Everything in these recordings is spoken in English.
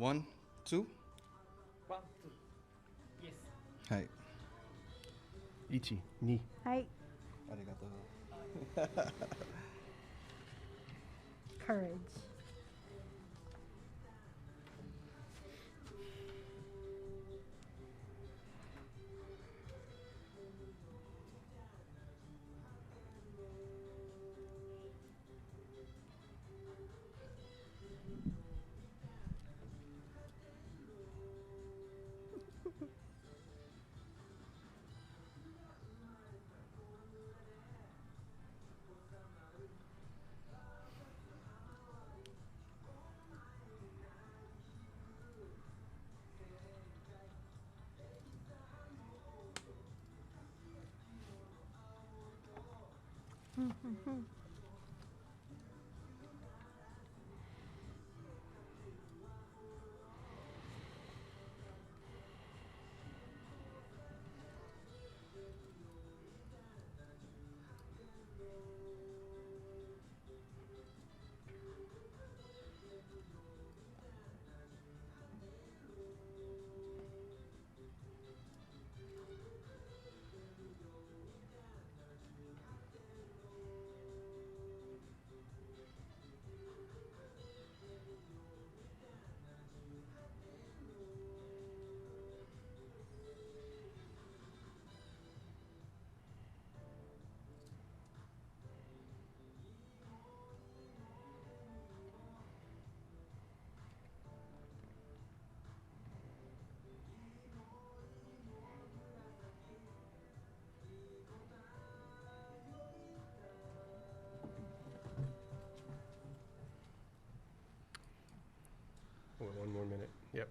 One, two. ワン、ツー、イエス。はい。1、2。はい。ありがとう。Courage. One more minute. Yep.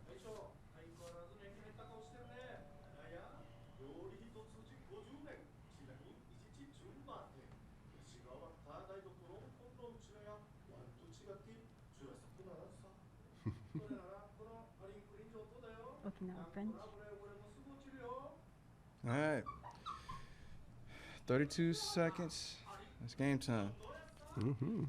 沖縄 French. All right. 32 seconds. It's game time. Mm-hmm.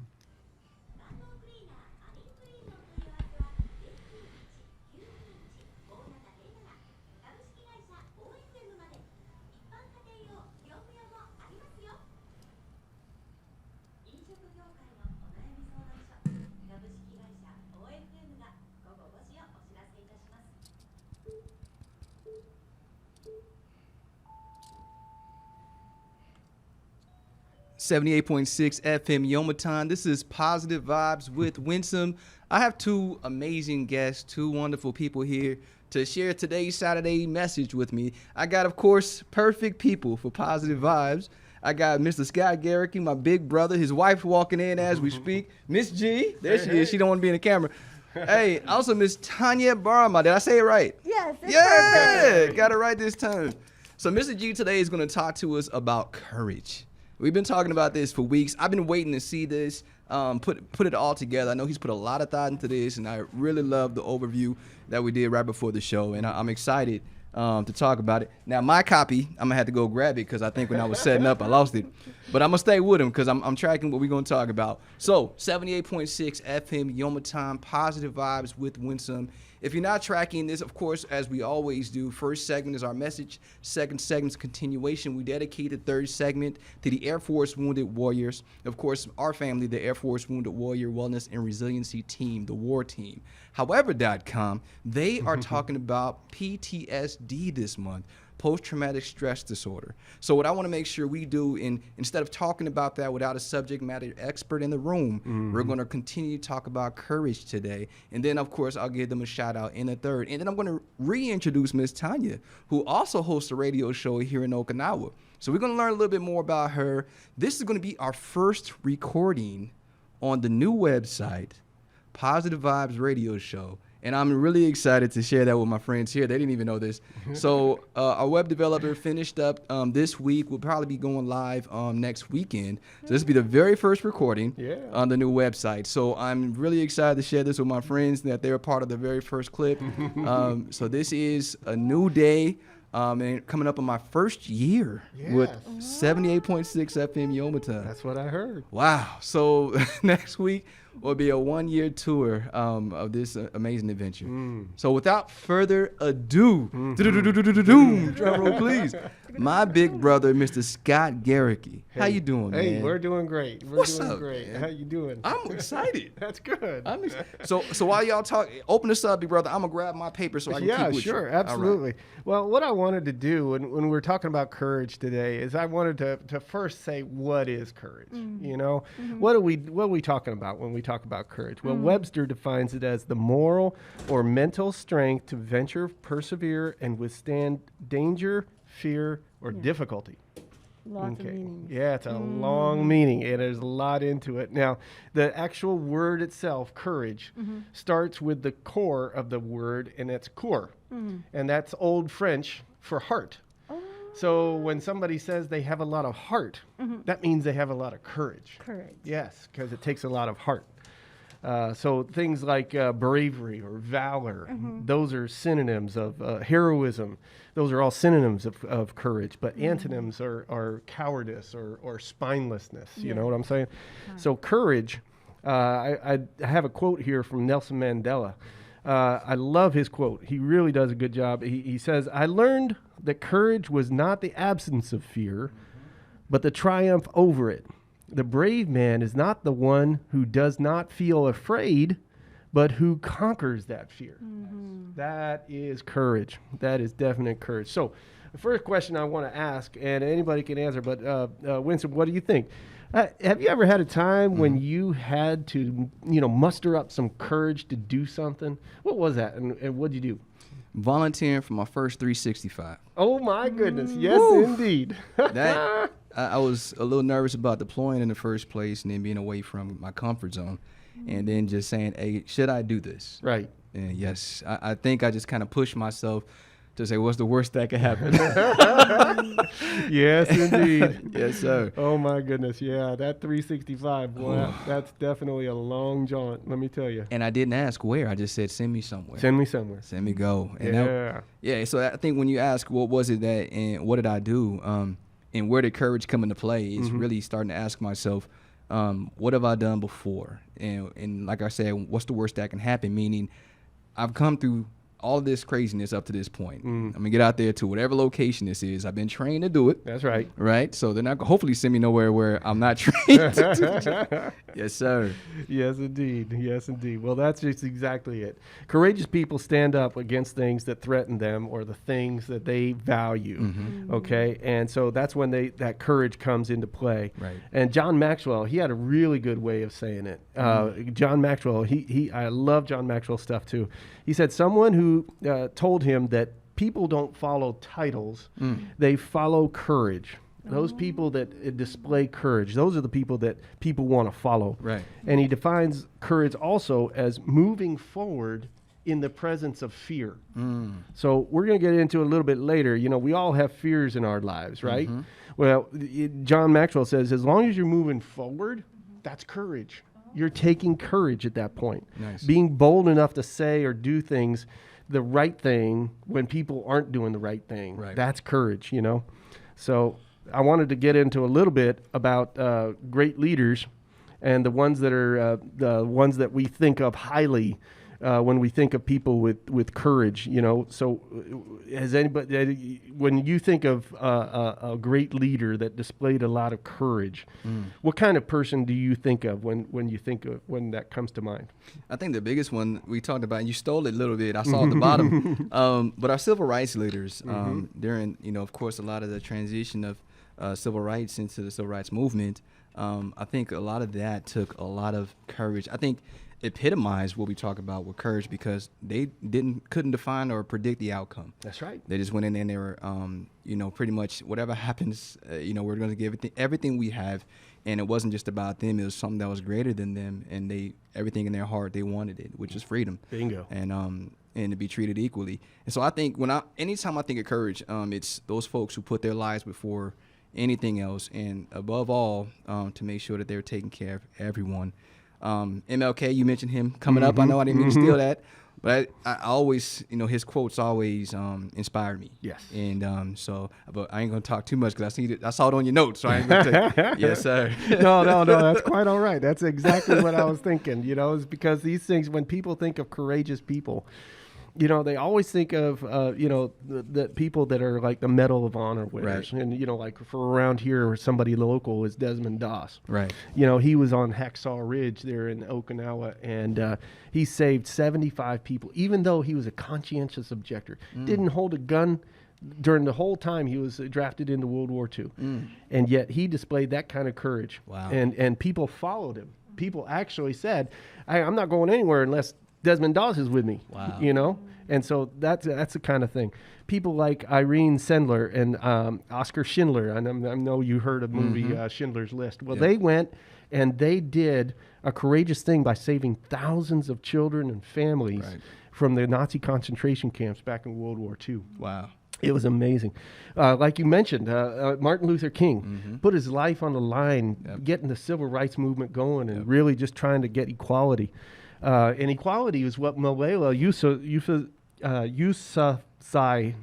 .6 FM Yomaton. This is Positive Vibes with Winsome. I have two amazing guests, two wonderful people here to share today's Saturday message with me. I got, of course, perfect people for Positive Vibes. I got Mr. Scott Garricky, my big brother, his wife walking in as we speak. Miss G, there she is. She don't want to be in the camera. Hey, also Miss Tanya Barma. Did I say it right? Yes, it's Yeah, perfect. got it right this time. So Mr. G today is going to talk to us about courage. We've been talking about this for weeks. I've been waiting to see this, put it all together. I know he's put a lot of thought into this, and I really love the overview that we did right before the show, and I'm excited to talk about it. Now, my copy, I'm going to have to go grab it because I think when I was setting up, I lost it. But I'm going to stay with him because I'm tracking what we're going to talk about. So, 78.6 FM, Yomaton, Positive Vibes with Winsome. If you're not tracking this, of course, as we always do, first segment is our message. Second segment's continuation. We dedicate the third segment to the Air Force Wounded Warriors. Of course, our family, the Air Force Wounded Warrior Wellness and Resiliency Team, the WAR Team. However.com, they are talking about PTSD this month, post-traumatic stress disorder. So what I want to make sure we do, instead of talking about that without a subject matter expert in the room, we're going to continue to talk about courage today. And then, of course, I'll give them a shout out in a third. And then I'm going to reintroduce Miss Tanya, who also hosts a radio show here in Okinawa. So we're going to learn a little bit more about her. This is going to be our first recording on the new website, Positive Vibes Radio Show. And I'm really excited to share that with my friends here. They didn't even know this. So our web developer finished up this week. We'll probably be going live next weekend. So this will be the very first recording on the new website. So I'm really excited to share this with my friends that they're a part of the very first clip. So this is a new day, And coming up on my first year with Yes. 78.6 FM Yomata. That's what I heard. Wow. So next week will be a 1-year tour of this amazing adventure. So without further ado, drum roll please, my big brother, Mr. Scott Garricky. How you doing, man? Hey, we're doing great. We're What's doing up, great. man? How you doing? I'm excited. That's good. So while y'all talk, open this up, big brother. I'm gonna grab my paper so I can keep with sure, you. All right. absolutely. Well, what I wanted to do when we're talking about courage today is I wanted to first say what is courage. You know, what are we talking about when we talk about courage? Well, Webster defines it as the moral or mental strength to venture, persevere, and withstand danger, fear, or difficulty. Lots of meanings. Yeah, it's a long meaning, and there's a lot into it. Now, the actual word itself, courage, starts with the core of the word, and it's cœur, and that's Old French for heart. So when somebody says they have a lot of heart, that means they have a lot of courage. Courage. Yes, because it takes a lot of heart. So things like bravery or valor, those are synonyms of heroism. Those are all synonyms of courage, but antonyms are cowardice or spinelessness. You know what I'm saying? So courage, I have a quote here from Nelson Mandela. I love his quote. He really does a good job. He says, "I learned that courage was not the absence of fear, but the triumph over it. The brave man is not the one who does not feel afraid, but who conquers that fear." That is courage. That is definite courage. So the first question I want to ask, and anybody can answer, but Winston, what do you think? Have you ever had a time when you had to, muster up some courage to do something? What was that, and what did you do? Volunteering for my first 365. Oh, my goodness. Yes, indeed. That I was a little nervous about deploying in the first place and then being away from my comfort zone and then just saying, hey, should I do this? Right. And yes, I think I just kind of pushed myself to say, what's the worst that could happen? Yes, indeed. Yes, sir. Oh, my goodness. Yeah, that 365, boy, that's definitely a long jaunt, let me tell you. And I didn't ask where. I just said, send me somewhere. Send me somewhere. Send me go. And Yeah. yeah, so I think when you ask what was it that and what did I do and where did courage come into play, it's really starting to ask myself, what have I done before? And like I said, what's the worst that can happen? Meaning I've come through all of this craziness up to this point. I'm gonna get out there to whatever location this is. I've been trained to do it. That's right. Right? So they're not gonna hopefully send me nowhere where I'm not trained. Yes, sir. Yes, indeed. Yes, indeed. Well, that's just exactly it. Courageous people stand up against things that threaten them or the things that they value. Okay, and so that's when that courage comes into play. Right. And John Maxwell, he had a really good way of saying it. John Maxwell, I love John Maxwell stuff too. He said someone who told him that people don't follow titles, they follow courage. Those people that display courage, those are the people that people want to follow. Right. And he defines courage also as moving forward in the presence of fear. So we're going to get into a little bit later. We all have fears in our lives, right? Well, John Maxwell says, as long as you're moving forward, that's courage. You're taking courage at that point. Nice. Being bold enough to say or do things, the right thing, when people aren't doing the right thing. Right. That's courage, So I wanted to get into a little bit about great leaders and the ones that are the ones that we think of highly when we think of people with courage. So has anybody, when you think of a great leader that displayed a lot of courage, what kind of person do you think of when you think of when that comes to mind? I think the biggest one we talked about, and you stole it a little bit, I saw at the bottom, but our civil rights leaders during, of course, a lot of the transition of civil rights into the civil rights movement, I think a lot of that took a lot of courage. I think epitomized what we talk about with courage because they couldn't define or predict the outcome. That's right. They just went in there and they were, pretty much whatever happens, we're going to give everything we have. And it wasn't just about them. It was something that was greater than them. And everything in their heart, they wanted it, which is freedom. Bingo. And to be treated equally. And so I think anytime I think of courage, it's those folks who put their lives before anything else. And above all, to make sure that they're taking care of everyone. MLK, you mentioned him coming up. I know I didn't mean to steal that. But I always, his quotes always inspire me. Yes. And but I ain't gonna talk too much because I saw it on your notes, so I ain't gonna take. Yes, sir. No, that's quite all right. That's exactly what I was thinking. Is because these things, when people think of courageous people, they always think of, the people that are like the Medal of Honor winners. Right. And, like for around here, somebody local is Desmond Doss. Right. He was on Hacksaw Ridge there in Okinawa, and he saved 75 people, even though he was a conscientious objector. Didn't hold a gun during the whole time he was drafted into World War II. And yet he displayed that kind of courage. Wow. And people followed him. People actually said, I'm not going anywhere unless Desmond Doss is with me. Wow. And so that's the kind of thing. People like Irene Sendler and Oscar Schindler, and I know you heard of the movie Schindler's List. Well, they went and they did a courageous thing by saving thousands of children and families from the Nazi concentration camps back in World War II. Wow. It was amazing. Like you mentioned, Martin Luther King put his life on the line, getting the civil rights movement going and really just trying to get equality. And equality is what Malala Yousafzai.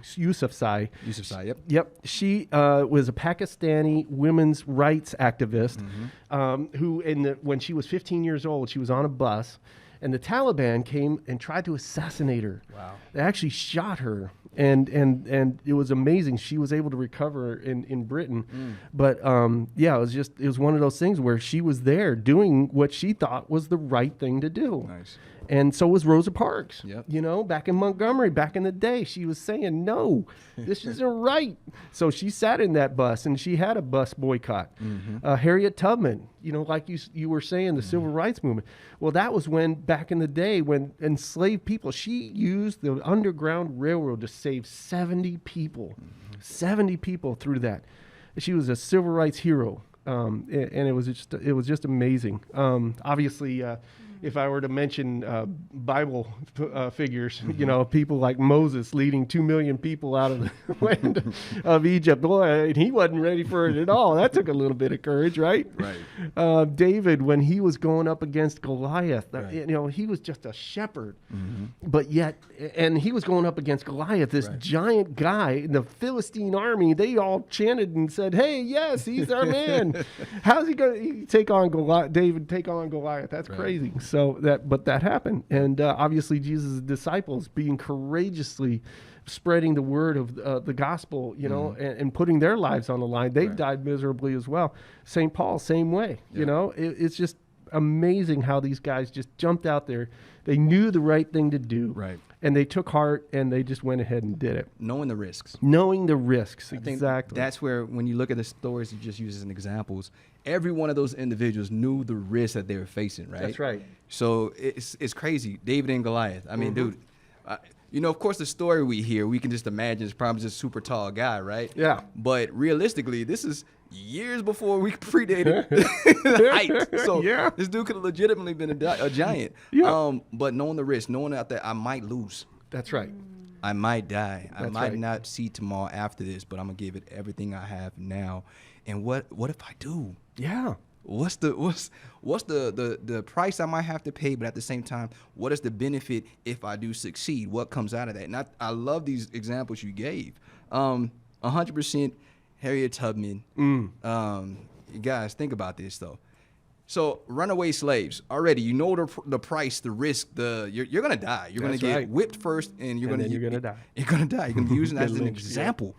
Yep. She was a Pakistani women's rights activist who, when she was 15 years old, she was on a bus, and the Taliban came and tried to assassinate her. Wow. They actually shot her, and it was amazing. She was able to recover in Britain. But it was one of those things where she was there doing what she thought was the right thing to do. Nice. And so was Rosa Parks. Yep. Back in Montgomery, back in the day, she was saying, no, this isn't right. So she sat in that bus, and she had a bus boycott. Harriet Tubman, like you were saying, the civil rights movement. Well, that was when, back in the day, when enslaved people, she used the Underground Railroad to save 70 people. 70 people through that. She was a civil rights hero. And it was just amazing. Obviously, if I were to mention Bible figures, people like Moses leading 2 million people out of the land of Egypt, boy, and he wasn't ready for it at all. That took a little bit of courage, right? Right. David, when he was going up against Goliath, he was just a shepherd, but yet, and he was going up against Goliath, this giant guy, the Philistine army. They all chanted and said, "Hey, yes, he's our man." How's he going to take on Goliath? David take on Goliath? That's crazy. So that happened, and obviously Jesus' disciples being courageously spreading the word of the gospel, and putting their lives on the line. They've died miserably as well. St. Paul, same way. It's just amazing how these guys just jumped out there. They knew the right thing to do, and they took heart, and they just went ahead and did it. Knowing the risks. Exactly. That's where, when you look at the stories you just use as examples, every one of those individuals knew the risk that they were facing, right? That's right. So it's crazy. David and Goliath. I mean, dude, of course, the story we hear, we can just imagine it's probably just a super tall guy, right? Yeah. But realistically, this is years before we predated height. So this dude could have legitimately been a giant. But knowing the risk, knowing out there I might lose. That's right. I might die. I might right. not see tomorrow after this, but I'm gonna give it everything I have now. And what if I do? Yeah. What's the price I might have to pay? But at the same time, what is the benefit if I do succeed? What comes out of that? And I love these examples you gave. 100% Harriet Tubman. You guys, think about this though. So runaway slaves, already, the price, the risk, you're gonna die. You're That's gonna get right. whipped first, and you're gonna die. You're gonna die. You're gonna be using that as an lynched, example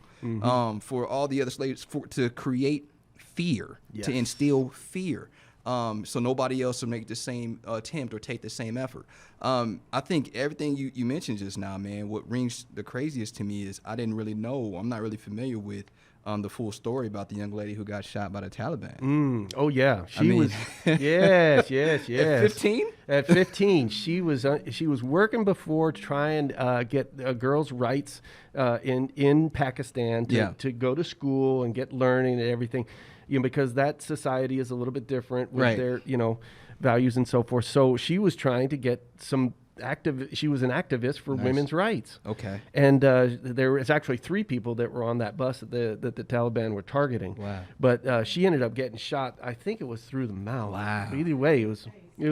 for all the other slaves to create fear, Yes. to instill fear. So nobody else will make the same attempt or take the same effort. I think everything you mentioned just now, man, what rings the craziest to me is I didn't really know, I'm not really familiar with the full story about the young lady who got shot by the Taliban. Oh yeah, I mean- was. Yes. At 15? At 15, she was working before to try and get girls' rights in Pakistan to go to school and get learning and everything, because that society is a little bit different with their values and so forth. So she was trying to get some she was an activist for women's rights. Okay. And there was actually 3 people that were on that bus that the Taliban were targeting. Wow. But she ended up getting shot. I think it was through the mouth. Wow. Either way, it was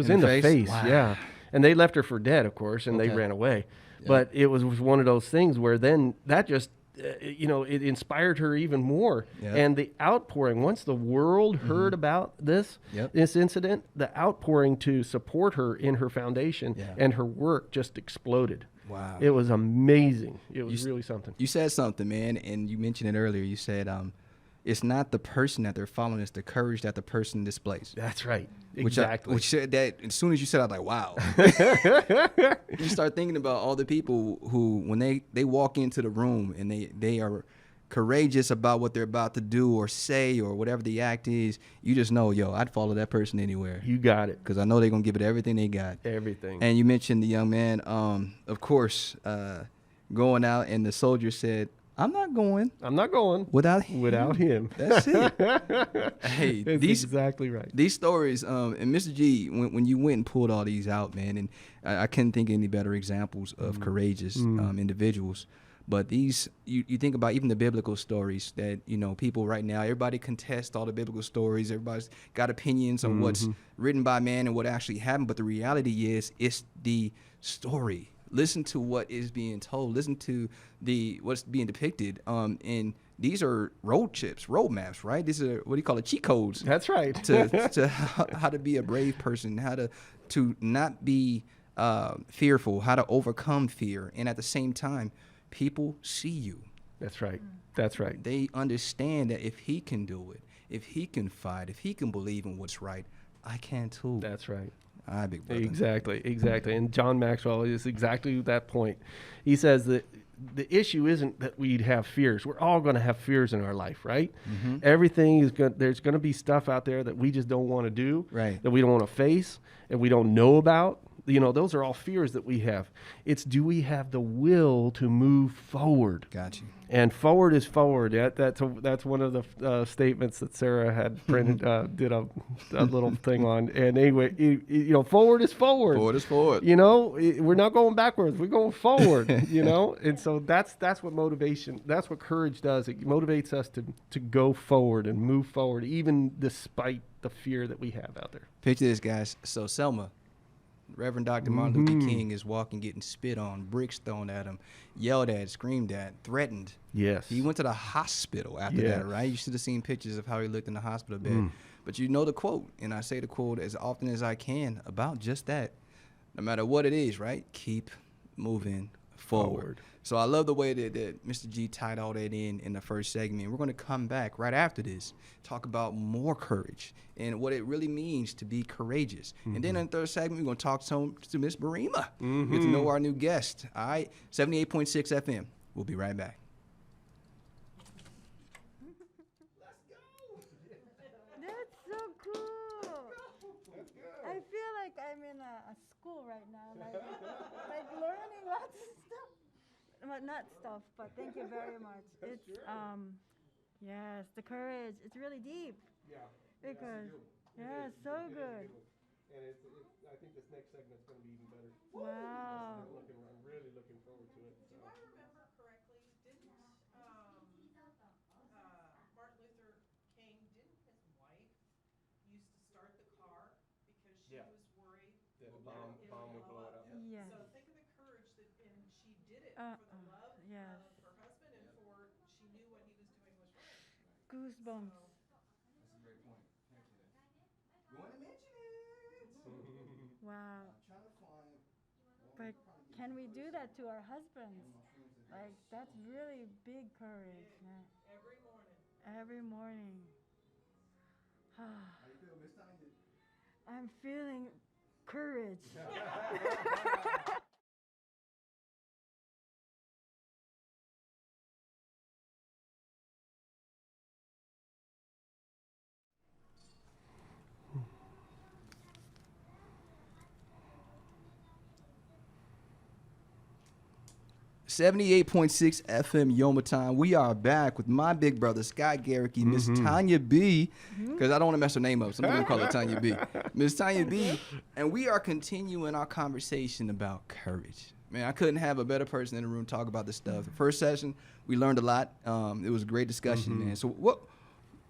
in the face. Wow. Yeah. And they left her for dead, of course, and they Okay. ran away. Yeah. But it was one of those things where then that just, it inspired her even more. Yeah. And the outpouring, once the world heard about this, Yep. this incident, the outpouring to support her in her foundation Yeah. and her work just exploded. Wow. It was amazing. It was You- really something. You said something, man, and you mentioned it earlier. You said it's not the person that they're following; it's the courage that the person displays. That's right. Which Exactly. which said that as soon as you said, I was like, wow. You start thinking about all the people who, when they walk into the room and they are courageous about what they're about to do or say or whatever the act is, you just know, yo, I'd follow that person anywhere You got it. because I know they're gonna give it everything they got. Everything. And you mentioned the young man, of course, going out, and the soldier said, "I'm not going I'm not going without him." without him. That's it. Hey, That's these exactly right. these stories, and Mr. G, when you went and pulled all these out, man, and I couldn't think of any better examples of courageous individuals. But these, you think about even the biblical stories that, people right now, everybody contests all the biblical stories. Everybody's got opinions on what's written by man and what actually happened. But the reality is, it's the story. Listen to what is being told. Listen to what's being depicted. And these are road maps, right? These are, what do you call it, cheat codes That's right. to how to be a brave person, how to not be fearful, how to overcome fear. And at the same time, people see you. That's right. That's right. They understand that if he can do it, if he can fight, if he can believe in what's right, I can too. That's right. All right, big brother. Exactly. And John Maxwell is exactly that point. He says that the issue isn't that we'd have fears. We're all going to have fears in our life, right? Everything is going. There's going to be stuff out there that we just don't want to do, Right. that we don't want to face, and we don't know about. Those are all fears that we have. It's, do we have the will to move forward? Got you. And forward is forward. That's one of the statements that Sarah had printed, did a little thing on. And anyway, forward is forward. Forward is forward. We're not going backwards. We're going forward. And so that's what motivation. That's what courage does. It motivates us to go forward and move forward, even despite the fear that we have out there. Picture this, guys. So Selma, Reverend Dr. Martin Luther King is walking, getting spit on, bricks thrown at him, yelled at, screamed at, threatened. Yes. He went to the hospital after Yes. that, right? You should have seen pictures of how he looked in the hospital bed. But you know the quote, and I say the quote as often as I can about just that. No matter what it is, right? Keep moving forward. So I love the way that Mr. G tied all that in the first segment. We're going to come back right after this, talk about more courage and what it really means to be courageous. And then in the third segment, we're going to talk to Miss Barima. Get to know our new guest. All right, 78.6 FM. We'll be right back. That's so cool. I feel like I'm in a school right now, like learning lots of stuff. Well, not stuff, but thank you very much. It's yes, the courage. It's really deep. Yeah. Because yeah, so good. And I think this next segment's going to be even better. Wow. I'm really looking forward to it. Do I remember correctly? Didn't Martin Luther King, didn't his wife used to start the car because she Yeah. was worried That a that bomb would blow it up. Yes. So think of the courage that, and she did it for the love yes. of her husband and for she knew what he was doing was right. Goosebumps. That's a great point. Thank you. You want to mention it? Wow. I'm trying to find. But can we do that to our husbands? Like that's really big courage. Man. Every morning. Every morning. How you feel, Miss Tanya? I'm feeling courage. .6 FM Yoma Time. We are back with my big brother Scott Garricky, Miss Tanya B, because I don't want to mess her name up. So I'm going to call her Tanya B. Miss Tanya B, and we are continuing our conversation about courage. Man, I couldn't have a better person in the room talk about this stuff. The first session, we learned a lot. It was a great discussion, man. So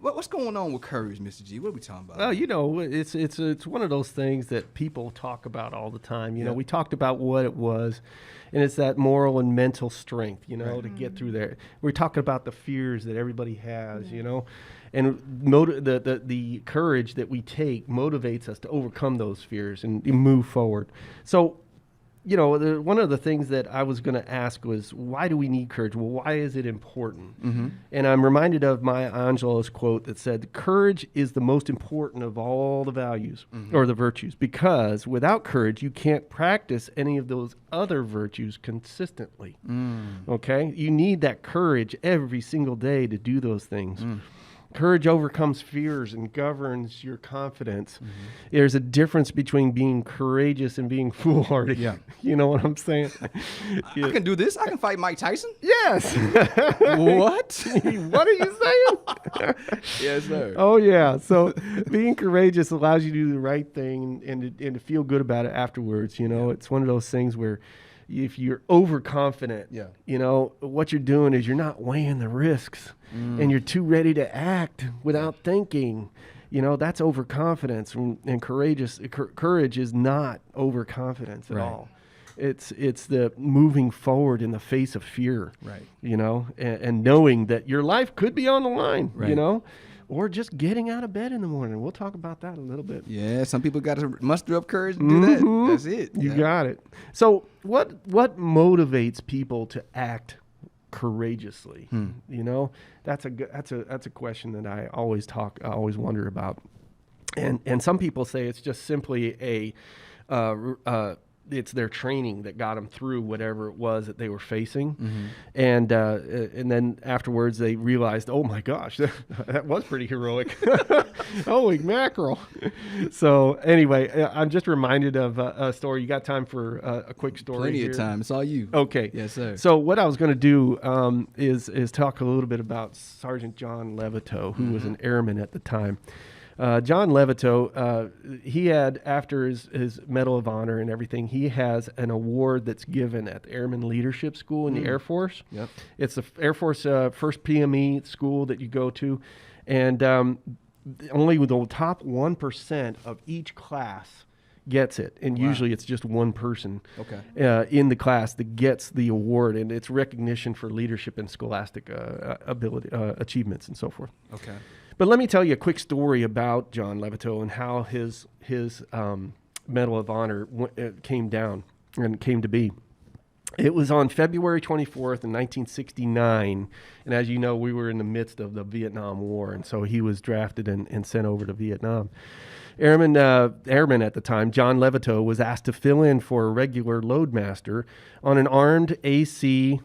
What's going on with courage, Mr. G? What are we talking about? Well, it's one of those things that people talk about all the time. You know, Yeah. we talked about what it was, and it's that moral and mental strength, Right. to get through there. We're talking about the fears that everybody has, and the courage that we take motivates us to overcome those fears and move forward. So, one of the things that I was going to ask was, why do we need courage? Well, why is it important? Mm-hmm. And I'm reminded of Maya Angelou's quote that said, courage is the most important of all the values or the virtues, because without courage, you can't practice any of those other virtues consistently. Okay? You need that courage every single day to do those things. Courage overcomes fears and governs your confidence. There's a difference between being courageous and being foolhardy. Yeah. You know what I'm saying? I can do this. I can fight Mike Tyson. Yes. What? What are you saying? Yes, sir. Oh, yeah. So being courageous allows you to do the right thing and to feel good about it afterwards. It's one of those things where if you're overconfident, what you're doing is you're not weighing the risks and you're too ready to act without thinking. That's overconfidence, and courage is not overconfidence at Right. all. It's the moving forward in the face of fear, Right. and knowing that your life could be on the line, Right. or just getting out of bed in the morning. We'll talk about that a little bit. Yeah, some people got to muster up courage to do that. That's it. You Yeah. got it. So what motivates people to act courageously? That's a question that I always wonder about. And some people say it's just simply it's their training that got them through whatever it was that they were facing. And then afterwards they realized, oh my gosh, that was pretty heroic. Holy mackerel. So anyway, I'm just reminded of a story. You got time for a quick story? Plenty here? of time. It's all you. Okay. Yes, sir. So what I was going to do is talk a little bit about Sergeant John Levitow, who was an airman at the time. John Levitow, he had, after his Medal of Honor and everything, he has an award that's given at the Airman Leadership School in the Air Force. Yep. It's the Air Force first PME school that you go to, and only the top 1% of each class gets it, and usually it's just one person in the class that gets the award, and it's recognition for leadership and scholastic ability achievements and so forth. Okay. But let me tell you a quick story about John Levitow and how his Medal of Honor came down and came to be. It was on February 24th in 1969, and as you know, we were in the midst of the Vietnam War, and so he was drafted and sent over to Vietnam. Airman at the time, John Levitow, was asked to fill in for a regular loadmaster on an armed AC-47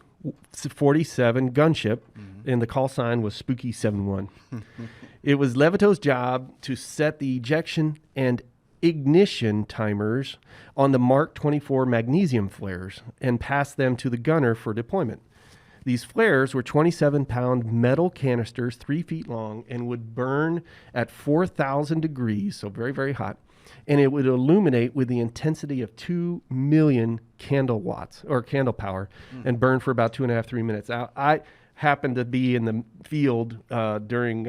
gunship, and the call sign was Spooky 71. It was Levitow's job to set the ejection and ignition timers on the Mark 24 magnesium flares and pass them to the gunner for deployment. These flares were 27-pound metal canisters, 3 feet long, and would burn at 4,000 degrees, so very, very hot, and it would illuminate with the intensity of 2 million candle watts, or candle power, and burn for about 2.5, 3 minutes. I happened to be in the field during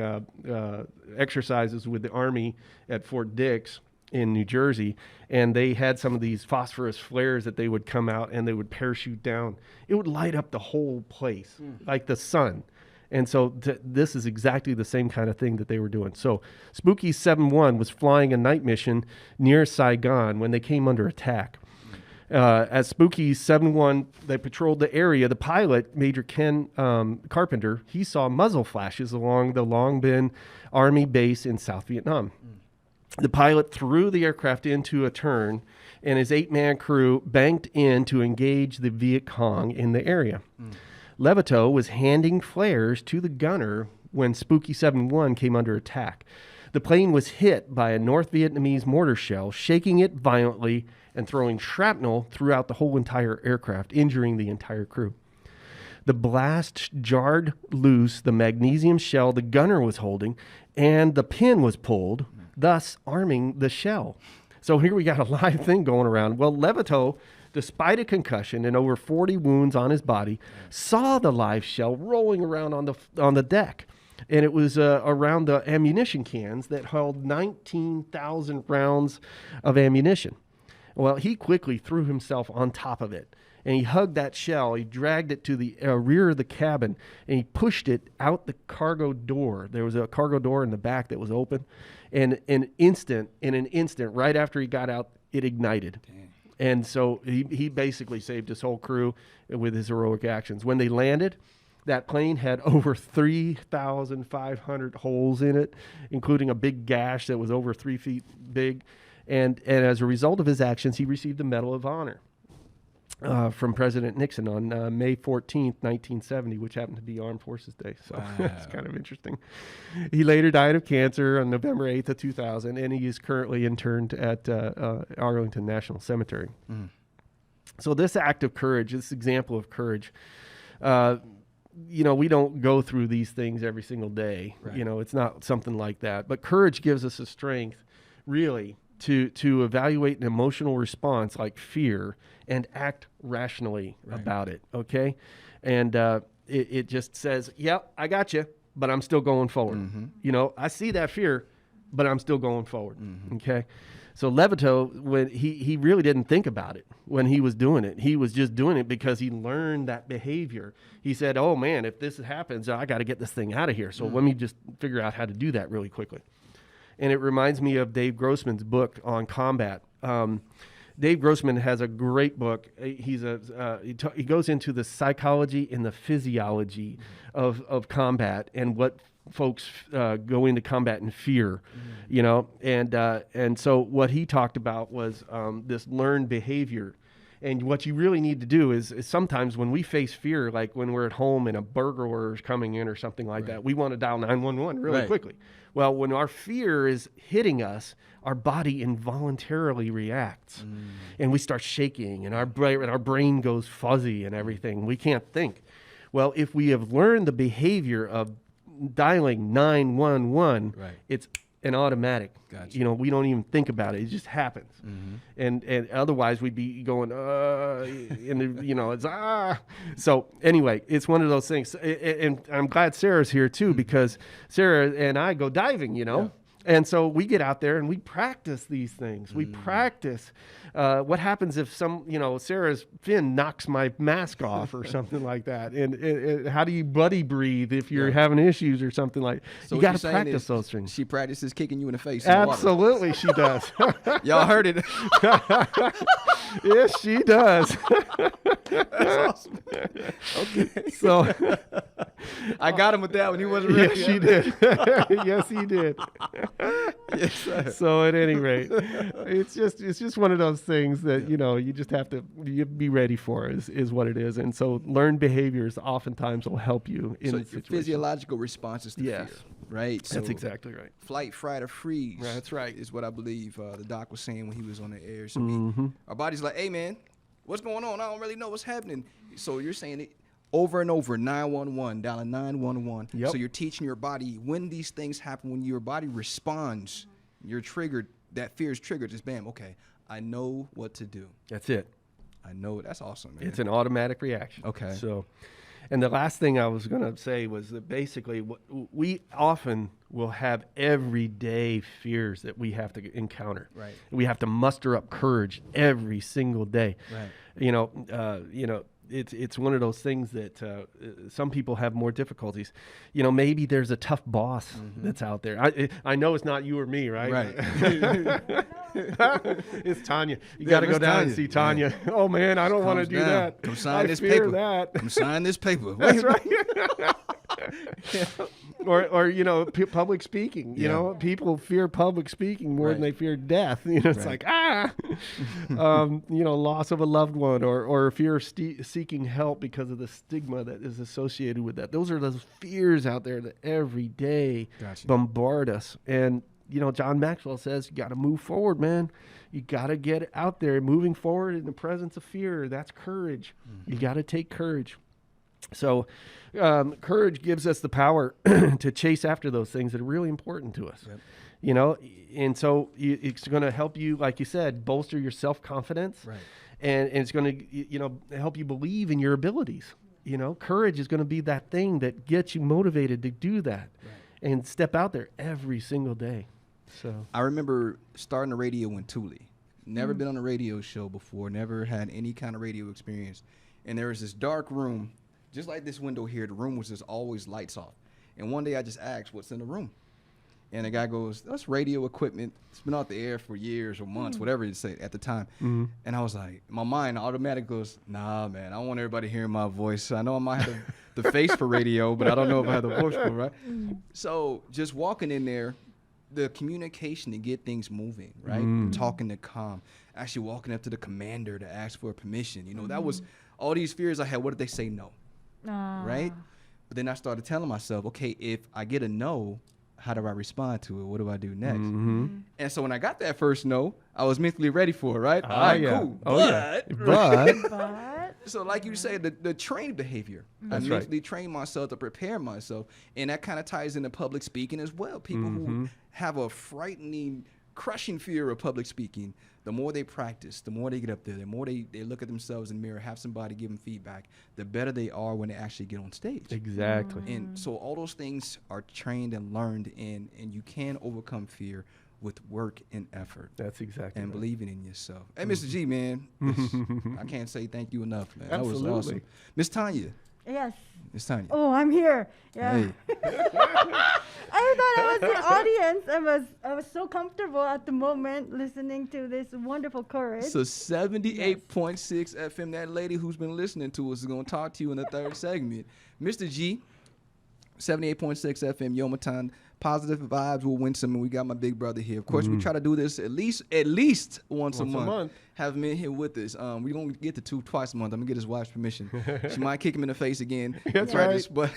exercises with the Army at Fort Dix in New Jersey, and they had some of these phosphorus flares that they would come out and they would parachute down. It would light up the whole place like the sun. And so this is exactly the same kind of thing that they were doing. So Spooky 71 was flying a night mission near Saigon when they came under attack. As Spooky 71, they patrolled the area. The pilot, Major Ken Carpenter, he saw muzzle flashes along the Long Binh Army base in South Vietnam. The pilot threw the aircraft into a turn, and his 8-man crew banked in to engage the Viet Cong in the area. Levitow was handing flares to the gunner when Spooky 71 came under attack. The plane was hit by a North Vietnamese mortar shell, shaking it violently and throwing shrapnel throughout the whole entire aircraft, injuring the entire crew. The blast jarred loose the magnesium shell the gunner was holding, and the pin was pulled, thus arming the shell. So here we got a live thing going around. Well, Levitow, despite a concussion and over 40 wounds on his body, saw the live shell rolling around on the deck. and it was around the ammunition cans that held 19,000 rounds of ammunition. Well, he quickly threw himself on top of it, and he hugged that shell. He dragged it to the rear of the cabin, and he pushed it out the cargo door. There was a cargo door in the back that was open, and in an instant, right after he got out, it ignited. Damn. And so he basically saved his whole crew with his heroic actions. When they landed, that plane had over 3,500 holes in it, including a big gash that was over 3 feet big. And as a result of his actions, he received the Medal of Honor from President Nixon on May 14th, 1970, which happened to be Armed Forces Day. So it's kind of interesting. He later died of cancer on November 8th of 2000, and he is currently interned at Arlington National Cemetery. So this act of courage, this example of courage, we don't go through these things every single day. Right. It's not something like that. But courage gives us the strength, really, to evaluate an emotional response like fear and act rationally about it, okay? And it just says, yep, I got you, but I'm still going forward. I see that fear, but I'm still going forward, okay? So Levito, when he really didn't think about it when he was doing it. He was just doing it because he learned that behavior. He said, oh, man, if this happens, I got to get this thing out of here. So let me just figure out how to do that really quickly. And it reminds me of Dave Grossman's book on combat. Dave Grossman has a great book. He goes into the psychology and the physiology of combat and what folks go into combat in fear, and so what he talked about was this learned behavior. And what you really need to do is sometimes when we face fear, like when we're at home and a burglar is coming in or something like that, we want to dial 911 really quickly. Well, when our fear is hitting us, our body involuntarily reacts, and we start shaking, and our brain goes fuzzy and everything. We can't think. Well, if we have learned the behavior of dialing 911, it's an automatic. Gotcha. We don't even think about it. It just happens. And otherwise we'd be going, it's So anyway, it's one of those things. And I'm glad Sarah's here too, because Sarah and I go diving, And so we get out there and we practice these things. We practice what happens if Sarah's fin knocks my mask off or something like that. And how do you buddy breathe if you're having issues or something like that? So you got to practice those things. She practices kicking you in the face. Absolutely, she does. Y'all heard it. Yes, she does. That's awesome. Okay. So I got him with that one. He wasn't ready. Yes, she did. Yes, he did. Yes, sir. So at any rate, it's just one of those things that you just have to be ready for is what it is. And so learned behaviors oftentimes will help you in the situation. Physiological responses to fear, right? That's exactly right. Flight, fright, or freeze. That's right. Is what I believe the doc was saying when he was on the air. So our body's like, hey man, what's going on? I don't really know what's happening. So you're saying it over and over, 911, dialing 911. Yep. So you're teaching your body when these things happen, when your body responds, you're triggered, that fear is triggered, just bam, okay, I know what to do. That's it. I know it. That's awesome, man. It's an automatic reaction. Okay. So, and the last thing I was going to say was that basically we often will have everyday fears that we have to encounter. Right. We have to muster up courage every single day. Right. It's one of those things that some people have more difficulties. Maybe there's a tough boss that's out there. I know it's not you or me, right? Right. It's Tanya. You got to go down and see Tanya. Yeah. Oh man, I don't want to do that. Come sign this fear paper. That. Come sign this paper. That's right. Or public speaking. People fear public speaking more than they fear death. It's like loss of a loved one, or fear of seeking help because of the stigma that is associated with that. Those are those fears out there that every day bombard us. And John Maxwell says you got to move forward, man. You got to get out there, moving forward in the presence of fear. That's courage. You got to take courage. So courage gives us the power to chase after those things that are really important to us. Yep. And so it's going to help you, like you said, bolster your self-confidence. Right. And it's going to, help you believe in your abilities. you know, courage is going to be that thing that gets you motivated to do that and step out there every single day. So I remember starting the radio in Thule. Never been on a radio show before, never had any kind of radio experience. And there was this dark room, just like this window here. The room was just always lights off. And one day I just asked, what's in the room? And the guy goes, that's radio equipment. It's been off the air for years or months, whatever you say at the time. And I was like, my mind automatically goes, nah, man, I don't want everybody hearing my voice. I know I might have the face for radio, but I don't know if I have the voice for it, right? So just walking in there, the communication to get things moving, right? Talking to calm, actually walking up to the commander to ask for permission. You know, that was all these fears I had. What did they say? No, right? But then I started telling myself, okay, if I get a no, how do I respond to it? What do I do next? And so when I got that first no, I was mentally ready for it, right? All right, cool. But So like you say, the trained behavior. I That's right. mentally train myself to prepare myself. And that kind of ties into public speaking as well. People who have a frightening, crushing fear of public speaking, the more they practice, the more they get up there, the more they look at themselves in the mirror, have somebody give them feedback, the better they are when they actually get on stage. exactly. And so all those things are trained and learned in, and you can overcome fear with work and effort That's exactly and right. believing in yourself. Hey, Mr. G, man, I can't say thank you enough, man. That was Absolutely. awesome. Miss Tanya. Yes. Miss Tanya. Oh, I'm here. Yeah. Hey. I thought I was the audience. I was so comfortable at the moment listening to this wonderful courage. So 78.6 FM, that lady who's been listening to us is going to talk to you in the third segment. Mr. G, 78.6 FM, Yomatan. Positive vibes will win some, and we got my big brother here. Of course, we try to do this at least once a month. Have him in here with us. We're going to get to twice a month. I'm going to get his wife's permission. She might kick him in the face again. That's Practice, right. But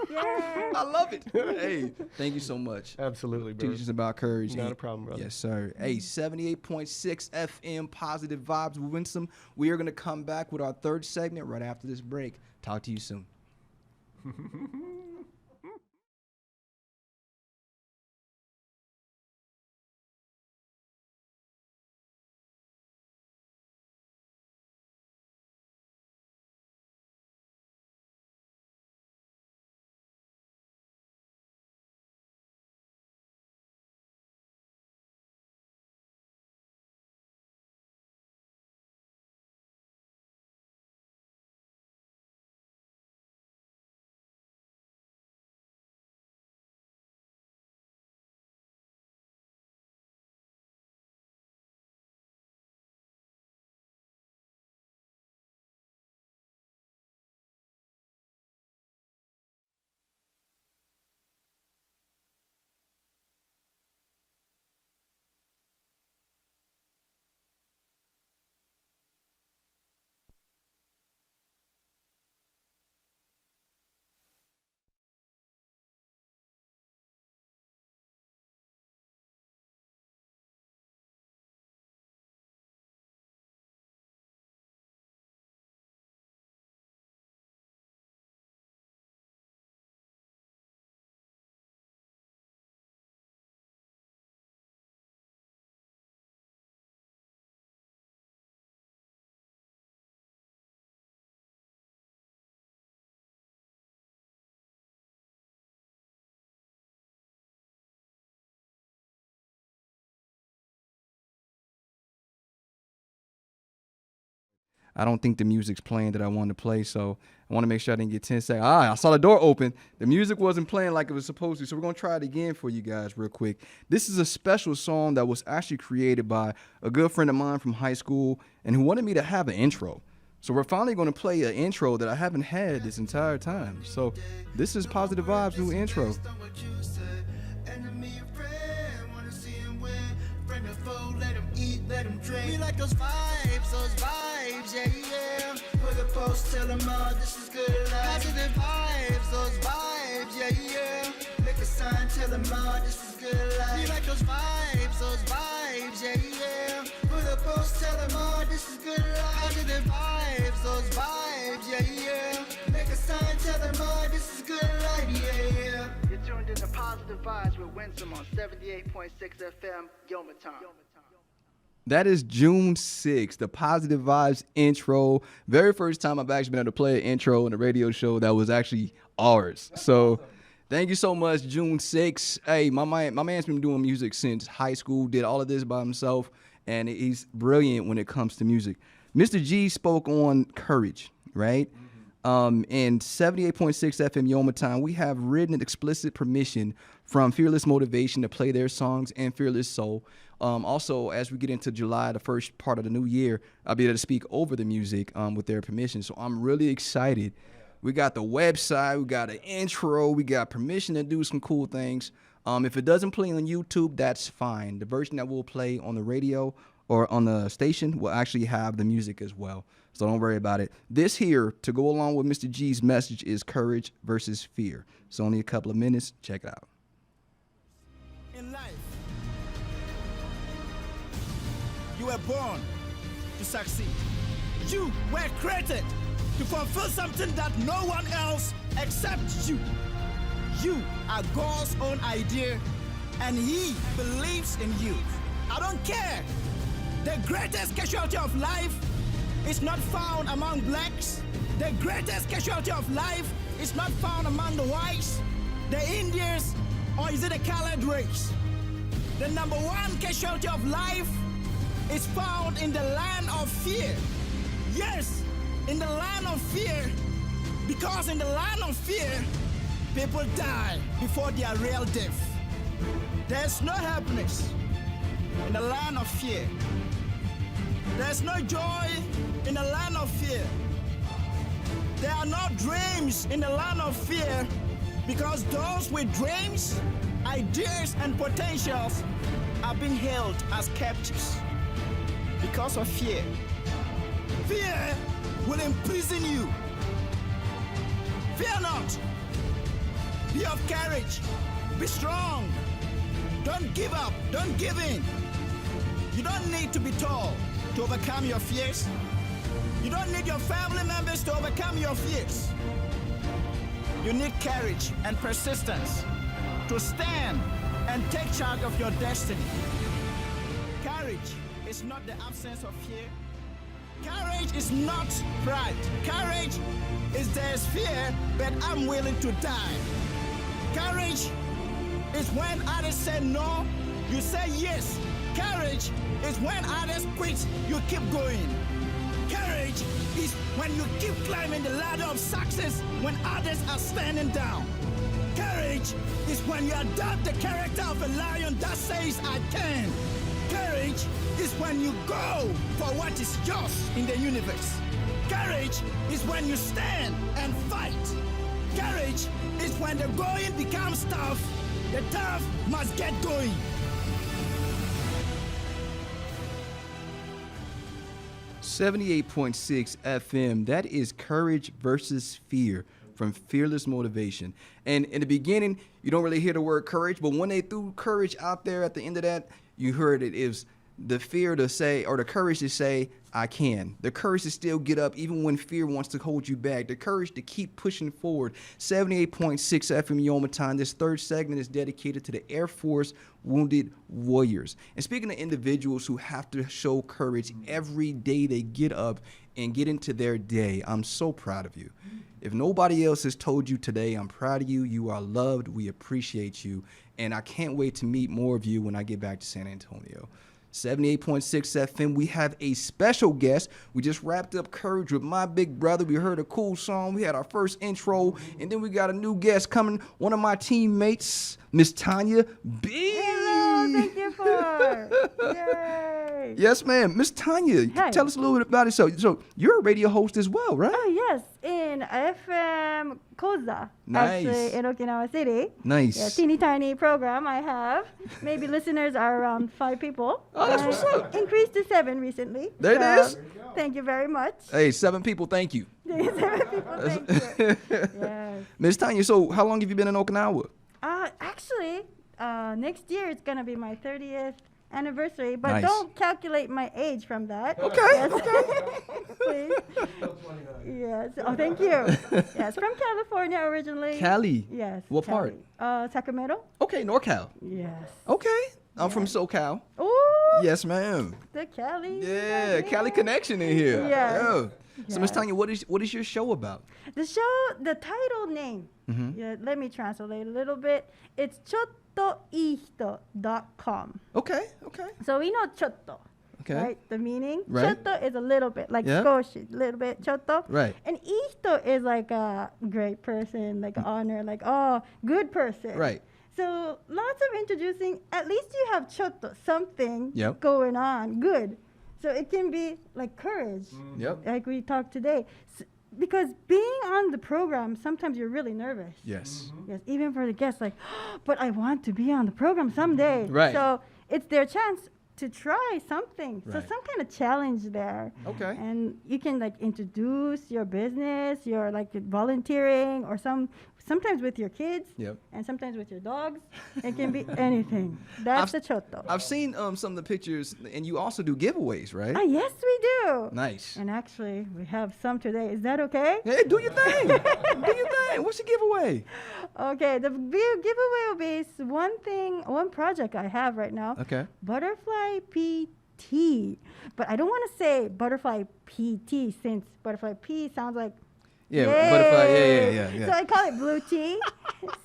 Yeah. I love it. Hey, thank you so much. Absolutely, bro. Teaching us about courage. Not a problem, brother. Yes, sir. Hey, 78.6 FM, Positive Vibes with Winsome. We are going to come back with our third segment right after this break. Talk to you soon. I don't think the music's playing that I wanted to play, so I want to make sure I didn't get 10 seconds. I saw the door open. The music wasn't playing like it was supposed to, so we're going to try it again for you guys real quick. This is a special song that was actually created by a good friend of mine from high school and who wanted me to have an intro. So we're finally going to play an intro that I haven't had this entire time. So this is Positive Vibes' new intro. Let them drink. We like those vibes, yeah, yeah. Put a post, tell them all this is good life. Positive vibes, those vibes, yeah, yeah. Make a sign, tell them all this is good life. We like those vibes, yeah, yeah. Put a post, tell them all this is good life. Positive vibes, those vibes, yeah, yeah. Make a sign, tell them all this is good life, yeah, yeah. You're tuned in to Positive Vibes with Winsome on 78.6 FM, Yomatan. That is June 6th, the Positive Vibes intro. Very first time I've actually been able to play an intro in a radio show that was actually ours. So thank you so much, June 6th. Hey, my man's been doing music since high school, did all of this by himself, and he's brilliant when it comes to music. Mr. G spoke on courage, right? And 78.6 FM Yoma Time, we have written explicit permission from Fearless Motivation to play their songs and Fearless Soul. Also, as we get into July, the first part of the new year, I'll be able to speak over the music with their permission. So I'm really excited. We got the website, we got an intro, we got permission to do some cool things. If it doesn't play on YouTube, that's fine. The version that we'll play on the radio or on the station will actually have the music as well. So don't worry about it. This here, to go along with Mr. G's message, is courage versus fear. It's only a couple of minutes. Check it out. In life, you were born to succeed. You were created to fulfill something that no one else except you. You are God's own idea, and He believes in you. I don't care. The greatest casualty of life is not found among blacks. The greatest casualty of life is not found among the whites, the Indians, or is it the colored race? The number one casualty of life is found in the land of fear. Yes, in the land of fear, because in the land of fear, people die before their real death. There's no happiness in the land of fear. There's no joy in the land of fear. There are no dreams in the land of fear, because those with dreams, ideas, and potentials are being held as captives because of fear. Fear will imprison you. Fear not. Be of courage. Be strong. Don't give up. Don't give in. You don't need to be tall to overcome your fears. You don't need your family members to overcome your fears. You need courage and persistence to stand and take charge of your destiny. Courage is not the absence of fear. Courage is not pride. Courage is there's fear, but I'm willing to die. Courage is when others say no, you say yes. Courage is when others quit, you keep going. Courage is when you keep climbing the ladder of success when others are standing down. Courage is when you adopt the character of a lion that says, I can. Courage is when you go for what is yours in the universe. Courage is when you stand and fight. Courage is when the going becomes tough, the tough must get going. .6 FM. That is Courage versus Fear from Fearless Motivation. And in the beginning, you don't really hear the word courage, but when they threw courage out there at the end of that, you heard it is the fear to say, or the courage to say, I can. The courage to still get up even when fear wants to hold you back. The courage to keep pushing forward. 78.6 FM Yoma Time. This third segment is dedicated to the Air Force Wounded Warriors. And speaking of individuals who have to show courage every day they get up and get into their day, I'm so proud of you. If nobody else has told you today, I'm proud of you. You are loved. We appreciate you. And I can't wait to meet more of you when I get back to San Antonio. 78.6 FM, we have a special guest. We just wrapped up Courage with my big brother. We heard a cool song. We had our first intro, and then we got a new guest coming, one of my teammates, Miss Tanya B. Hello, thank you for. Yay. Yes, ma'am. Miss Tanya, Hi. tell us a little bit about it. So you're a radio host as well, right? Oh, yes, in FM Koza, Nice. actually, in Okinawa City. Nice. Yeah, teeny tiny program I have. Maybe listeners are around 5 people. Oh, that's what's up. Increased to 7 recently. There it is. Thank you very much. Hey, 7 people, thank you. 7 people, thank you. Yes. Miss Tanya, so how long have you been in Okinawa? Actually, next year it's going to be my 30th anniversary, but Nice. don't calculate my age from that. Okay, Yes. Please. Yes. Oh, thank you. Yes, from California originally. Cali. Yes. What Cali. Sacramento. Okay, NorCal. Yes. Okay. I'm from SoCal. Oh, Yes, ma'am. The Cali. Yeah, Cali connection in here. Yes. Yeah. So, Miss Yes. Tanya, what is your show about? The show, the title name. Yeah, let me translate a little bit. It's chottoihito.com. Okay. Okay. So we know chotto. Okay. Right? The meaning. Right. Chotto is a little bit, like Yeah. skoshi, a little bit, chotto. Right. And ihito is like a great person, like honor, like, oh, good person. Right. So lots of introducing, at least you have chotto, something Yep. going on, good. So it can be like courage, Yep. like we talked today. Because being on the program, sometimes you're really nervous. Yes. Yes, even for the guests, like, but I want to be on the program someday. Right. So it's their chance to try something. So Right. some kind of challenge there. Okay. And you can like introduce your business, your like volunteering, or sometimes with your kids. Yep. And sometimes with your dogs. It can be anything. That's the chotto. I've seen some of the pictures, and you also do giveaways, right? Ah, yes, we do. Nice. And actually, we have some today. Is that okay? Hey, do your thing. Do your thing. What's your giveaway? Okay, the giveaway will be one project I have right now. Okay. Butterfly PT. But I don't want to say butterfly PT since butterfly P sounds like Yeah, yay. butterfly. Yeah. So I call it blue tea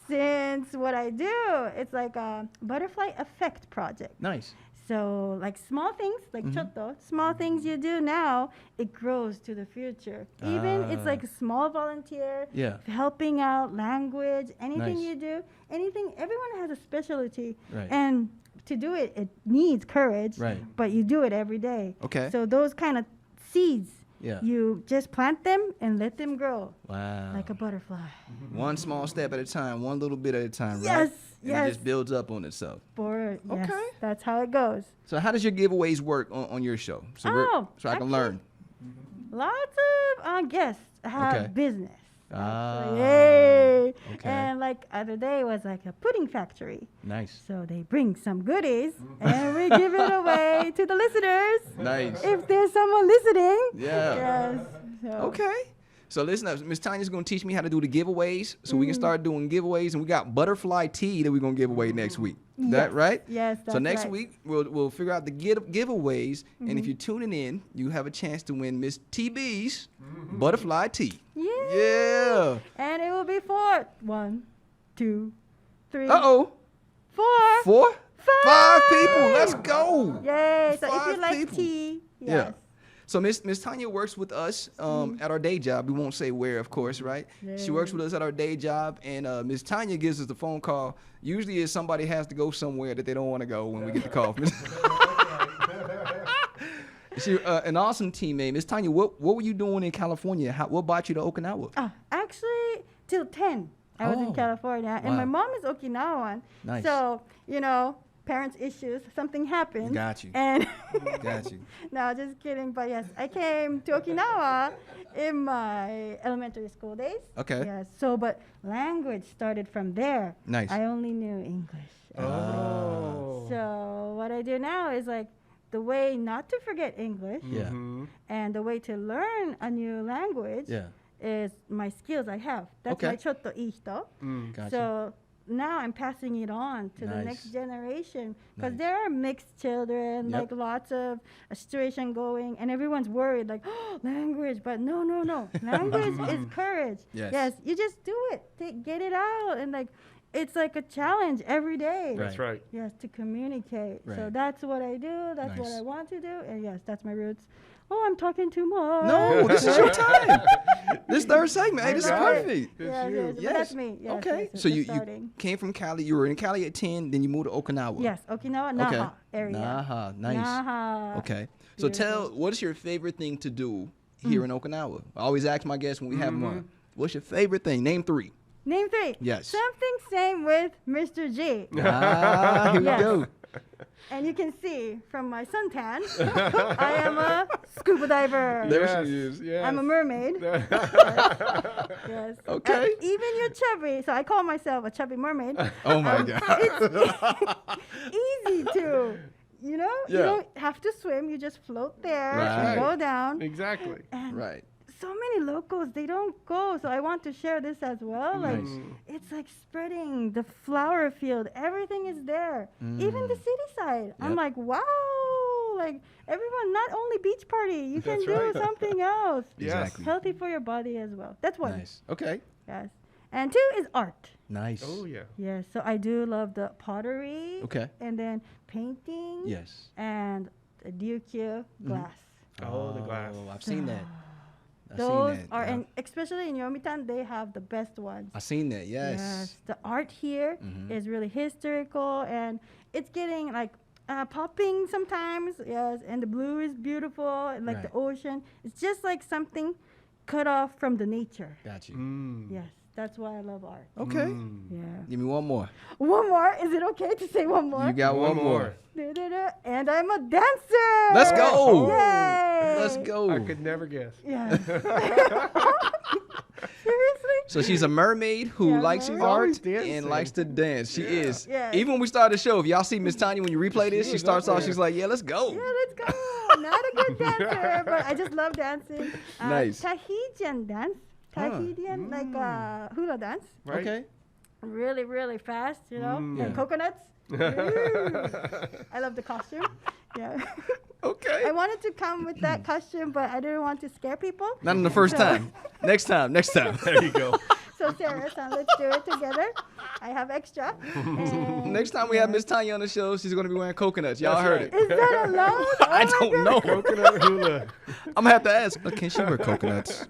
since what I do, it's like a butterfly effect project. Nice. So like small things, like Mm-hmm. chotto, small things you do now, it grows to the future. Even it's like a small volunteer, Yeah. helping out language, anything Nice. you do, anything, everyone has a specialty. Right. And to do it, it needs courage, Right. but you do it every day. Okay. So those kind of seeds, Yeah. you just plant them and let them grow Wow. like a butterfly. One small step at a time, one little bit at a time, right? Yes, And yes. it just builds up on itself. Yes, Okay. that's how it goes. So how does your giveaways work on your show? So, so I can actually, learn. Lots of guests have Okay. business. Ah, actually. Yay! okay. And like other day was like a pudding factory. Nice. So they bring some goodies and we give it away to the listeners. Nice. If there's someone listening. Yeah. Yes. So Okay. So listen up. Miss Tanya's going to teach me how to do the giveaways so we can start doing giveaways. And we got butterfly tea that we're going to give away next week. Is that Yes. right? Yes, So that's next right. week, we'll figure out the giveaways. And if you're tuning in, you have a chance to win Miss TB's butterfly tea. Yeah. Yeah. And it will be 4. 1, 2, 3, Uh-oh. 4. 4? 5 people. 5. Let's go. Yay. So if 5 you like people. tea, Yeah. yes. So Miss Tanya works with us at our day job. We won't say where, of course, right? She works with us at our day job, and Miss Tanya gives us the phone call. Usually, if somebody has to go somewhere that they don't want to go when we get the call. She's an awesome teammate. Miss Tanya, what were you doing in California? What brought you to Okinawa? Actually, till 10, I was Oh, in California, and my wow. mom is Okinawan. Nice. So, parents' issues, something happened. Got you. And Got you. no, just kidding. But yes, I came to Okinawa in my elementary school days. Okay. Yes. So, but language started from there. Nice. I only knew English. Oh. So what I do now is like the way not to forget English Yeah. and the way to learn a new language Yeah. is my skills I have. That's Okay. my chotto ihito. Got you. So now I'm passing it on to the Nice. next generation because Nice. there are mixed children, Yep. like lots of situation going, and everyone's worried, like, oh, language. But no. Language is courage. Yes. You just do it. Get it out. And like, it's like a challenge every day. That's right. Yes, to communicate. So Right. that's what I do. That's what Nice. I want to do. And yes, that's my roots. Oh, I'm talking too much. No, this is your time. This third segment. Hey, this is Sorry. perfect. Yes, you. yes, but Yes. that's me. Yes, Okay. yes, So just you starting. came from Cali. You were in Cali at 10, then you moved to Okinawa. Yes, Okinawa, Naha area. Naha. Nice. Naha. Okay. So Beautiful. what is your favorite thing to do here in Okinawa? I always ask my guests when we have them on. What's your favorite thing? Name 3. Name 3. Yes. Something same with Mr. G. Here Yes. we go. And you can see from my suntan, I am a scuba diver. There she is. Yeah. I'm a mermaid. Yes. Okay. Even you're chubby, so I call myself a chubby mermaid. Oh my God. Easy to, you Yeah. don't have to swim. You just float there Right. and go down. Exactly. And Right. so many locals, they don't go. So I want to share this as well. Like, Nice. it's like spreading the flower field. Everything is there. Even the city side. I'm Yep. like, wow. Like everyone, not only beach party. You can That's do right. something else. Yes. Exactly. Healthy for your body as well. That's one. Nice. Okay. Yes. And 2 is art. Nice. Oh yeah. Yes. So I do love the pottery. Okay. And then painting. Yes. And the DQ glass. Oh, the glass. I've seen that. I've Those seen that. are, yeah. and especially in Yomitan, they have the best ones. I've seen that. Yes. The art here is really historical, and it's getting like popping sometimes. Yes, and the blue is beautiful, and like the Right. ocean. It's just like something cut off from the nature. Got you. Mm. Yes, that's why I love art. Okay. Yeah. Give me one more. One more. Is it okay to say one more? You got one more. Da-da-da. And I'm a dancer. Let's go. Yay. Let's go. I could never guess. Yeah. Seriously? So she's a mermaid who Yeah, likes mermaid. art Always and dancing. likes to dance. She is. Yeah. Even when we start the show, if y'all see Miss Tanya when you replay this, She she was starts up off, there. she's like, yeah, let's go. Yeah, let's go. Not a good dancer, but I just love dancing. Nice. Tahitian dance. Tahitian, like hula dance. Right? Okay. Really, really fast, you know? Mm. And Yeah. coconuts. Ooh. I love the costume. Yeah. Okay. I wanted to come with that costume, but I didn't want to scare people. Not on the first So- time. Next time. Next time. There you go. So Sarah, so let's do it together. I have extra. And Next time we have Miss Tanya on the show, she's going to be wearing coconuts. Y'all That's heard right. it. Is that allowed? I Oh my don't God. know. Coconut hula. I'm going to have to ask, can she wear coconuts?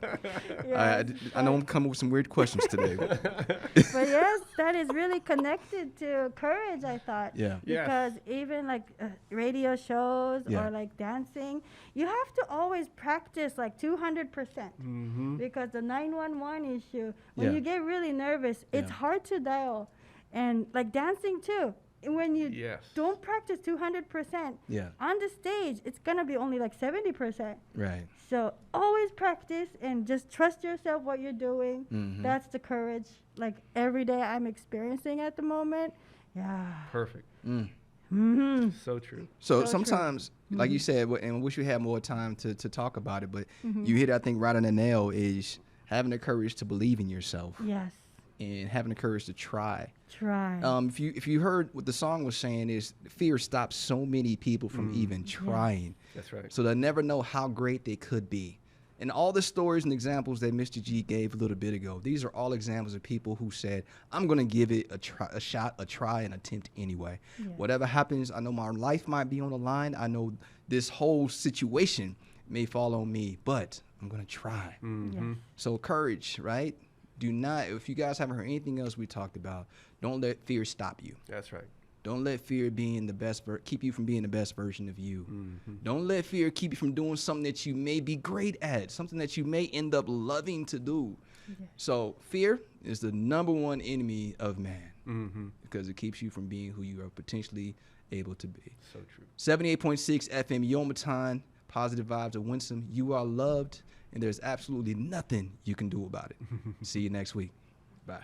Yes, I know I'm coming with some weird questions today. But yes, that is really connected to courage, I thought. Yeah. Yes. Because even like radio shows Yeah. or like dancing, you have to always practice like 200%. Because the 911 issue, when Yeah. you get really nervous, it's Yeah. hard to dial. And like dancing too. When you Yes. don't practice 200%, Yeah. on the stage, it's going to be only like 70%. Right. So always practice and just trust yourself what you're doing. Mhm. That's the courage like every day I'm experiencing at the moment. Yeah. Perfect. Mm. Mm-hmm. So true. So So true. sometimes, like you said, and I wish we had more time to talk about it, but you hit, I think, right on the nail is having the courage to believe in yourself Yes. and having the courage to try. Try. If you heard what the song was saying is fear stops so many people from even trying. That's right. So they'll never know how great they could be. And all the stories and examples that Mr. G gave a little bit ago, these are all examples of people who said, I'm going to give it a shot, a try, an attempt anyway. Yeah. Whatever happens, I know my life might be on the line. I know this whole situation may fall on me, but I'm going to try. Yes. So courage, right? Do not, if you guys haven't heard anything else we talked about, don't let fear stop you. That's right. Don't let fear being the best keep you from being the best version of you. Don't let fear keep you from doing something that you may be great at, something that you may end up loving to do. So fear is the number one enemy of man because it keeps you from being who you are potentially able to be. So true. 78.6 FM Yomitan, positive vibes of Winsome. You are loved, and there's absolutely nothing you can do about it. See you next week. Bye.